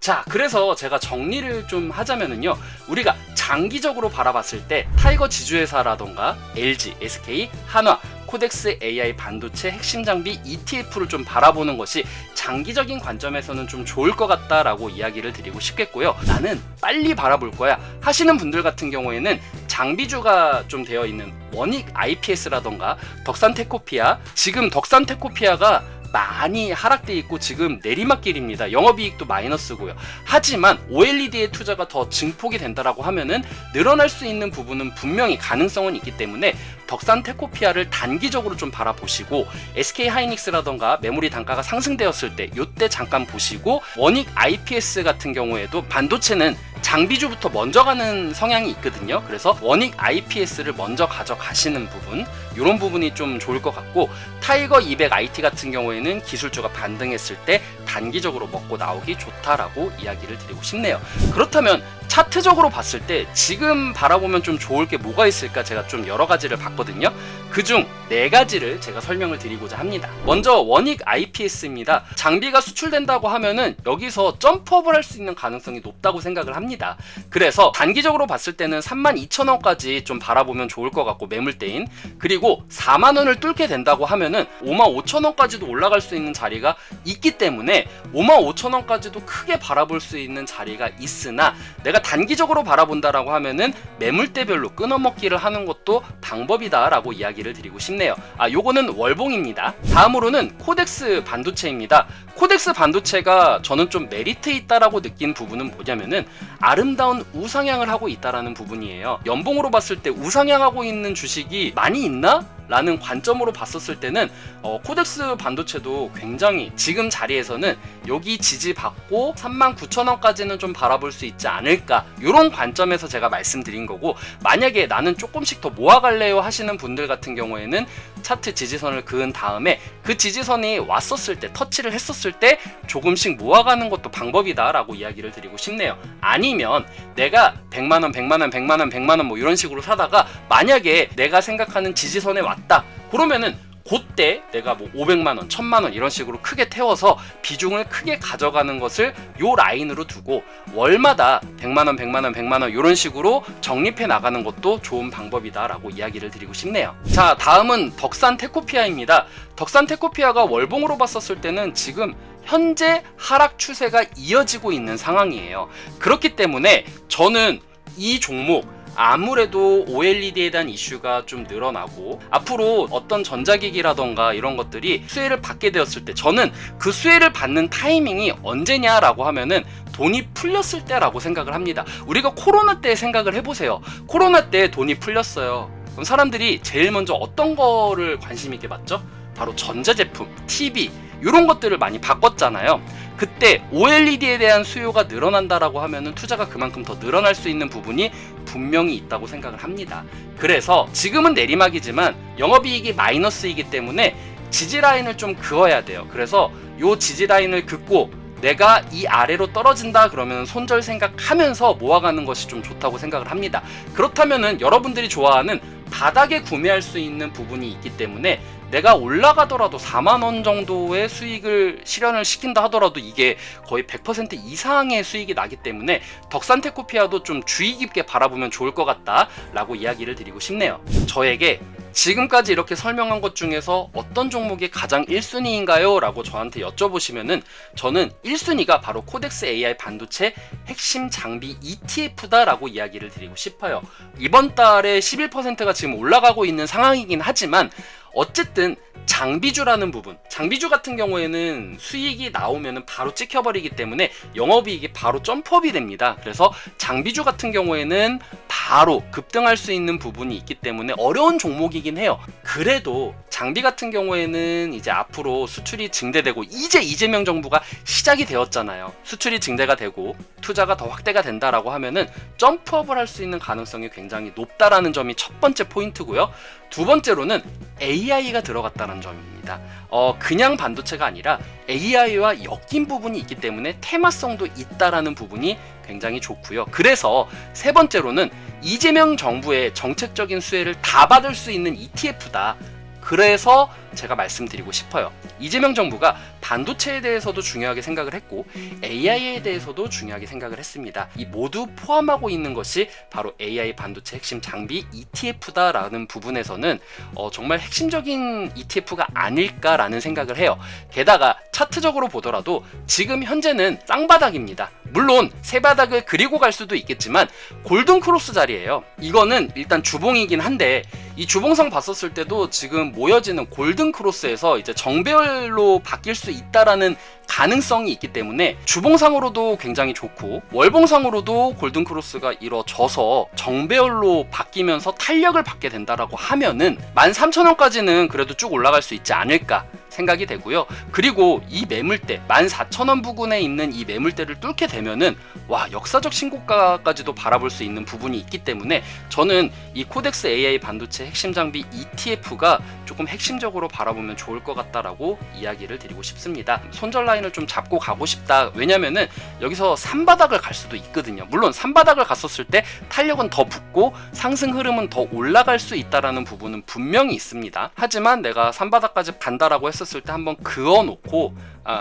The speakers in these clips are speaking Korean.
자, 그래서 제가 정리를 좀 하자면은요, 우리가 장기적으로 바라봤을 때 타이거 지주회사라던가 LG, SK, 한화, 코덱스 AI 반도체 핵심 장비 ETF를 좀 바라보는 것이 장기적인 관점에서는 좀 좋을 것 같다라고 이야기를 드리고 싶겠고요. 나는 빨리 바라볼 거야 하시는 분들 같은 경우에는 장비주가 좀 되어 있는 원익 IPS라던가 덕산테코피아, 지금 덕산테코피아가 많이 하락돼 있고 지금 내리막길입니다. 영업이익도 마이너스고요. 하지만 OLED의 투자가 더 증폭이 된다라고 하면은 늘어날 수 있는 부분은 분명히 가능성은 있기 때문에 덕산테코피아를 단기적으로 좀 바라보시고, SK하이닉스라던가 메모리 단가가 상승되었을 때 요때 잠깐 보시고, 원익 IPS 같은 경우에도 반도체는 장비주부터 먼저 가는 성향이 있거든요. 그래서 원익 IPS를 먼저 가져가시는 부분, 이런 부분이 좀 좋을 것 같고, 타이거 200 IT 같은 경우에는 기술주가 반등했을 때 단기적으로 먹고 나오기 좋다라고 이야기를 드리고 싶네요. 그렇다면 차트적으로 봤을 때 지금 바라보면 좀 좋을 게 뭐가 있을까, 제가 좀 여러 가지를 봤거든요. 그중 4가지를 제가 설명을 드리고자 합니다. 먼저 원익 IPS입니다. 장비가 수출된다고 하면은 여기서 점프업을 할 수 있는 가능성이 높다고 생각을 합니다. 그래서 단기적으로 봤을 때는 32,000원까지 좀 바라보면 좋을 것 같고, 매물대인. 그리고 4만원을 뚫게 된다고 하면은 55,000원까지도 올라갈 수 있는 자리가 있기 때문에 55,000원까지도 크게 바라볼 수 있는 자리가 있으나, 내가 단기적으로 바라본다라고 하면은 매물대별로 끊어먹기를 하는 것도 방법이다라고 이야기를 드리고 싶네요. 요거는 월봉입니다. 다음으로는 코덱스 반도체입니다. 코덱스 반도체가 저는 좀 메리트 있다라고 느낀 부분은 뭐냐면은 아름다운 우상향을 하고 있다라는 부분이에요. 연봉으로 봤을 때 우상향하고 있는 주식이 많이 있나? 라는 관점으로 봤었을 때는 코덱스 반도체도 굉장히 지금 자리에서는 여기 지지받고 39,000원까지는 좀 바라볼 수 있지 않을까, 이런 관점에서 제가 말씀드린 거고, 만약에 나는 조금씩 더 모아갈래요 하시는 분들 같은 경우에는 차트 지지선을 그은 다음에 그 지지선이 왔었을 때, 터치를 했었을 때 조금씩 모아가는 것도 방법이다 라고 이야기를 드리고 싶네요. 아니면 내가 100만원, 100만원, 100만원, 100만원 뭐 이런 식으로 사다가 만약에 내가 생각하는 지지선에 왔다 그러면은 그때 내가 뭐 500만원, 1000만원 이런 식으로 크게 태워서 비중을 크게 가져가는 것을 요 라인으로 두고 월마다 100만원, 100만원, 100만원 이런 식으로 적립해 나가는 것도 좋은 방법이다 라고 이야기를 드리고 싶네요. 자, 다음은 덕산테코피아입니다. 덕산테코피아가 월봉으로 봤었을 때는 지금 현재 하락 추세가 이어지고 있는 상황이에요. 그렇기 때문에 저는 이 종목 아무래도 OLED에 대한 이슈가 좀 늘어나고 앞으로 어떤 전자기기라던가 이런 것들이 수혜를 받게 되었을 때, 저는 그 수혜를 받는 타이밍이 언제냐라고 하면은 돈이 풀렸을 때라고 생각을 합니다. 우리가 코로나 때 생각을 해보세요. 코로나 때 돈이 풀렸어요. 그럼 사람들이 제일 먼저 어떤 거를 관심 있게 봤죠? 바로 전자제품, TV 이런 것들을 많이 바꿨잖아요. 그때 OLED에 대한 수요가 늘어난다라고 하면은 투자가 그만큼 더 늘어날 수 있는 부분이 분명히 있다고 생각을 합니다. 그래서 지금은 내리막이지만 영업이익이 마이너스이기 때문에 지지라인을 좀 그어야 돼요. 그래서 요 지지라인을 긋고 내가 이 아래로 떨어진다 그러면 손절 생각하면서 모아가는 것이 좀 좋다고 생각을 합니다. 그렇다면은 여러분들이 좋아하는 바닥에 구매할 수 있는 부분이 있기 때문에 내가 올라가더라도 4만원 정도의 수익을 실현을 시킨다 하더라도 이게 거의 100% 이상의 수익이 나기 때문에 덕산테코피아도 좀 주의 깊게 바라보면 좋을 것 같다 라고 이야기를 드리고 싶네요. 저에게 지금까지 이렇게 설명한 것 중에서 어떤 종목이 가장 1순위인가요? 라고 저한테 여쭤보시면은 저는 1순위가 바로 코덱스 AI 반도체 핵심 장비 ETF다 라고 이야기를 드리고 싶어요. 이번 달에 11%가 지금 올라가고 있는 상황이긴 하지만 어쨌든 장비주라는 부분, 장비주 같은 경우에는 수익이 나오면 바로 찍혀버리기 때문에 영업이익이 바로 점프업이 됩니다. 그래서 장비주 같은 경우에는 바로 급등할 수 있는 부분이 있기 때문에 어려운 종목이긴 해요. 그래도 장비 같은 경우에는 이제 앞으로 수출이 증대되고 이제 이재명 정부가 시작이 되었잖아요. 수출이 증대가 되고 투자가 더 확대가 된다라고 하면은 점프업을 할 수 있는 가능성이 굉장히 높다라는 점이 첫 번째 포인트고요. 두 번째로는 AI가 들어갔다는 점입니다. 그냥 반도체가 아니라 AI와 엮인 부분이 있기 때문에 테마성도 있다라는 부분이 굉장히 좋고요. 그래서 세 번째로는 이재명 정부의 정책적인 수혜를 다 받을 수 있는 ETF다. 그래서 제가 말씀드리고 싶어요. 이재명 정부가 반도체에 대해서도 중요하게 생각을 했고 AI에 대해서도 중요하게 생각을 했습니다. 이 모두 포함하고 있는 것이 바로 AI 반도체 핵심 장비 ETF다라는 부분에서는 정말 핵심적인 ETF가 아닐까라는 생각을 해요. 게다가 차트적으로 보더라도 지금 현재는 쌍바닥입니다. 물론 세 바닥을 그리고 갈 수도 있겠지만 골든 크로스 자리예요. 이거는 일단 주봉이긴 한데 이 주봉상 봤었을 때도 지금 모여지는 골든 크로스에서 이제 정배열로 바뀔 수 있다라는 가능성이 있기 때문에 주봉상으로도 굉장히 좋고 월봉상으로도 골든 크로스가 이루어져서 정배열로 바뀌면서 탄력을 받게 된다라고 하면은 13,000원까지는 그래도 쭉 올라갈 수 있지 않을까 생각이 되고요. 그리고 이 매물대 14,000원 부근에 있는 이 매물대를 뚫게 되면은 와, 역사적 신고가까지도 바라볼 수 있는 부분이 있기 때문에 저는 이 코덱스 AI 반도체 핵심 장비 ETF가 조금 핵심적으로 바라보면 좋을 것 같다라고 이야기를 드리고 싶습니다. 손절 라인을 좀 잡고 가고 싶다. 왜냐면은 여기서 산바닥을 갈 수도 있거든요. 물론 산바닥을 갔었을 때 탄력은 더 붙고 상승 흐름은 더 올라갈 수 있다라는 부분은 분명히 있습니다. 하지만 내가 산바닥까지 간다라고 했었을 때 한번 그어놓고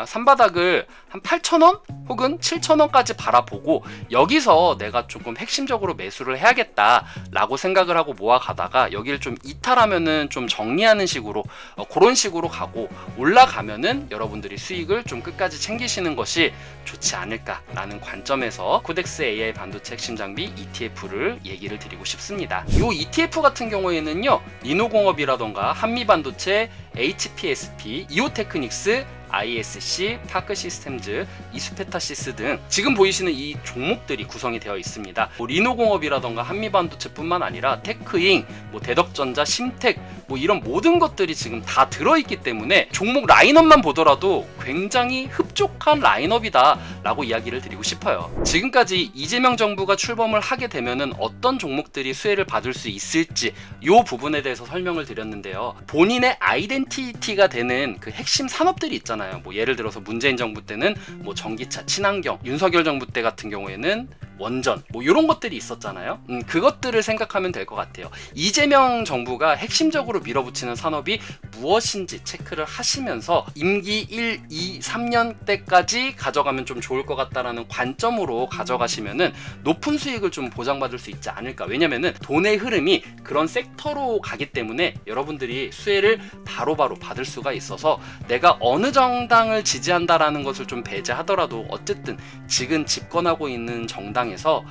산바닥을 한 8,000원 혹은 7,000원까지 바라보고 여기서 내가 조금 핵심적으로 매수를 해야겠다라고 생각을 하고 모아가다가 여기를 좀 이탈하면은 좀 정리하는 식으로 그런 식으로 가고 올라가면은 여러분들이 수익을 좀 끝까지 챙기시는 것이 좋지 않을까라는 관점에서 코덱스 AI 반도체 핵심 장비 ETF를 얘기를 드리고 싶습니다. 이 ETF 같은 경우에는요, 리노공업이라던가 한미반도체, HPSP, 이오테크닉스, ISC, 파크 시스템즈, 이수페타시스 등 지금 보이시는 이 종목들이 구성이 되어 있습니다. 리노공업이라던가 한미반도체뿐만 아니라 테크잉, 대덕전자, 심텍 이런 모든 것들이 지금 다 들어있기 때문에 종목 라인업만 보더라도 굉장히 흡족한 라인업이다 라고 이야기를 드리고 싶어요. 지금까지 이재명 정부가 출범을 하게 되면은 어떤 종목들이 수혜를 받을 수 있을지 이 부분에 대해서 설명을 드렸는데요. 본인의 아이덴티티가 되는 그 핵심 산업들이 있잖아요. 예를 들어서 문재인 정부 때는 전기차, 친환경, 윤석열 정부 때 같은 경우에는 원전 이런 것들이 있었잖아요. 그것들을 생각하면 될 것 같아요. 이재명 정부가 핵심적으로 밀어붙이는 산업이 무엇인지 체크를 하시면서 임기 1, 2, 3년 때까지 가져가면 좀 좋을 것 같다라는 관점으로 가져가시면은 높은 수익을 좀 보장받을 수 있지 않을까. 왜냐면은 돈의 흐름이 그런 섹터로 가기 때문에 여러분들이 수혜를 바로바로 받을 수가 있어서 내가 어느 정당을 지지한다라는 것을 좀 배제하더라도 어쨌든 지금 집권하고 있는 정당에서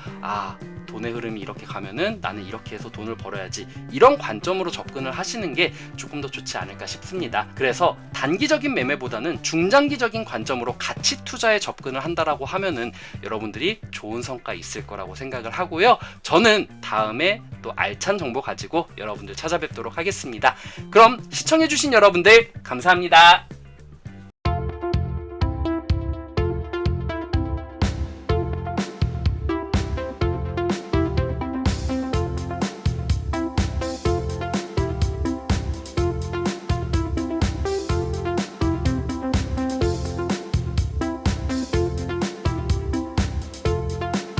돈의 흐름이 이렇게 가면은 나는 이렇게 해서 돈을 벌어야지, 이런 관점으로 접근을 하시는 게 조금 더 좋지 않을까 싶습니다. 그래서 단기적인 매매보다는 중장기적인 관점으로 가치 투자에 접근을 한다라고 하면은 여러분들이 좋은 성과 있을 거라고 생각을 하고요. 저는 다음에 또 알찬 정보 가지고 여러분들 찾아뵙도록 하겠습니다. 그럼 시청해주신 여러분들 감사합니다.